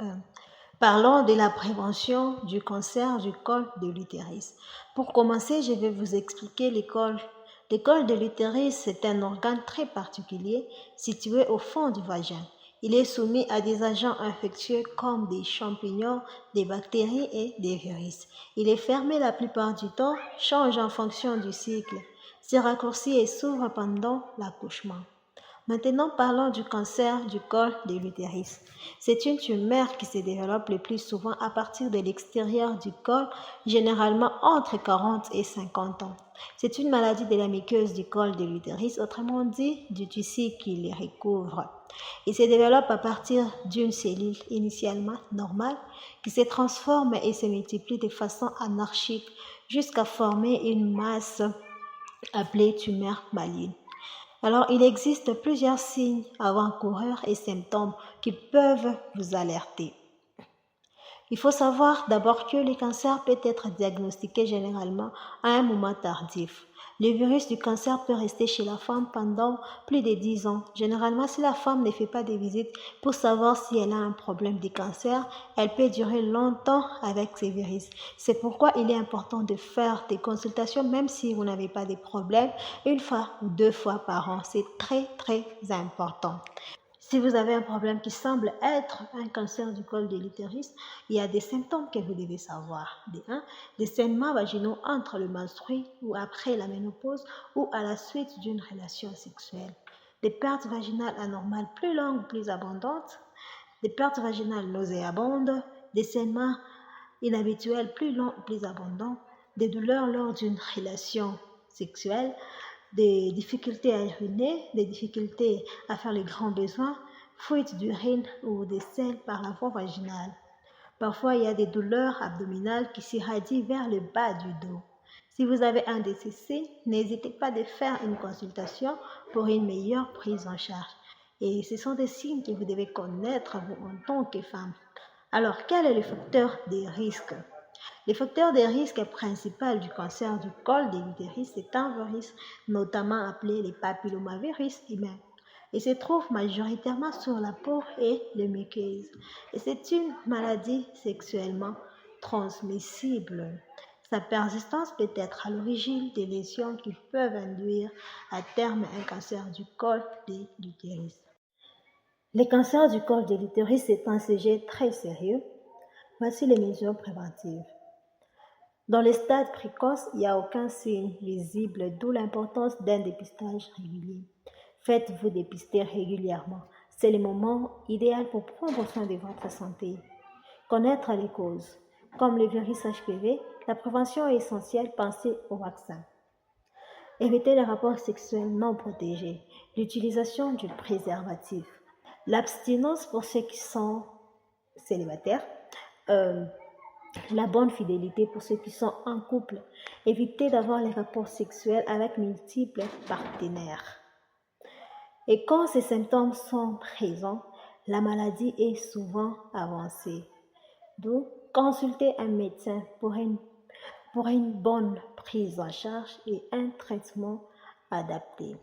Euh, Parlons de la prévention du cancer du col de l'utérus. Pour commencer, je vais vous expliquer l'école. Le col de l'utérus, c'est un organe très particulier situé au fond du vagin. Il est soumis à des agents infectieux comme des champignons, des bactéries et des virus. Il est fermé la plupart du temps, change en fonction du cycle, se raccourcit et s'ouvre pendant l'accouchement. Maintenant, parlons du cancer du col de l'utérus. C'est une tumeur qui se développe le plus souvent à partir de l'extérieur du col, généralement entre 40 et 50 ans. C'est une maladie de la muqueuse du col de l'utérus, autrement dit du tissu qui les recouvre. Il se développe à partir d'une cellule initialement normale qui se transforme et se multiplie de façon anarchique jusqu'à former une masse appelée tumeur maligne. Alors, il existe plusieurs signes avant-coureurs et symptômes qui peuvent vous alerter. Il faut savoir d'abord que le cancer peut être diagnostiqué généralement à un moment tardif. Le virus du cancer peut rester chez la femme pendant plus de 10 ans. Généralement, si la femme ne fait pas de visite pour savoir si elle a un problème de cancer, elle peut durer longtemps avec ces virus. C'est pourquoi il est important de faire des consultations, même si vous n'avez pas de problème, une fois ou deux fois par an. C'est très, très important. Si vous avez un problème qui semble être un cancer du col de l'utérus, il y a des symptômes que vous devez savoir. Des saignements vaginaux entre le menstru ou après la ménopause ou à la suite d'une relation sexuelle. Des pertes vaginales anormales plus longues ou plus abondantes. Des pertes vaginales nauséabondes. Des saignements inhabituels plus longs ou plus abondants. Des douleurs lors d'une relation sexuelle, des difficultés à uriner, des difficultés à faire les grands besoins, fuite d'urine ou des selles par la voie vaginale. Parfois, il y a des douleurs abdominales qui s'irradient vers le bas du dos. Si vous avez un de ces signes, n'hésitez pas à faire une consultation pour une meilleure prise en charge. Et ce sont des signes que vous devez connaître vous en tant que femme. Alors, quel est le facteur des risques? Le facteur de risque principal du cancer du col de l'utérus est un virus, notamment appelé le papillomavirus humain. Il se trouve majoritairement sur la peau et les muqueuses. Et c'est une maladie sexuellement transmissible. Sa persistance peut être à l'origine des lésions qui peuvent induire à terme un cancer du col de l'utérus. Le cancer du col de l'utérus est un sujet très sérieux. Voici les mesures préventives. Dans les stades précoces, il n'y a aucun signe visible, d'où l'importance d'un dépistage régulier. Faites-vous dépister régulièrement. C'est le moment idéal pour prendre soin de votre santé. Connaître les causes. Comme le virus HPV, la prévention est essentielle. Pensez au vaccin. Évitez les rapports sexuels non protégés. L'utilisation du préservatif. L'abstinence pour ceux qui sont célibataires. La bonne fidélité pour ceux qui sont en couple. Évitez d'avoir les rapports sexuels avec multiples partenaires. Et quand ces symptômes sont présents, la maladie est souvent avancée. Donc, consultez un médecin pour une bonne prise en charge et un traitement adapté.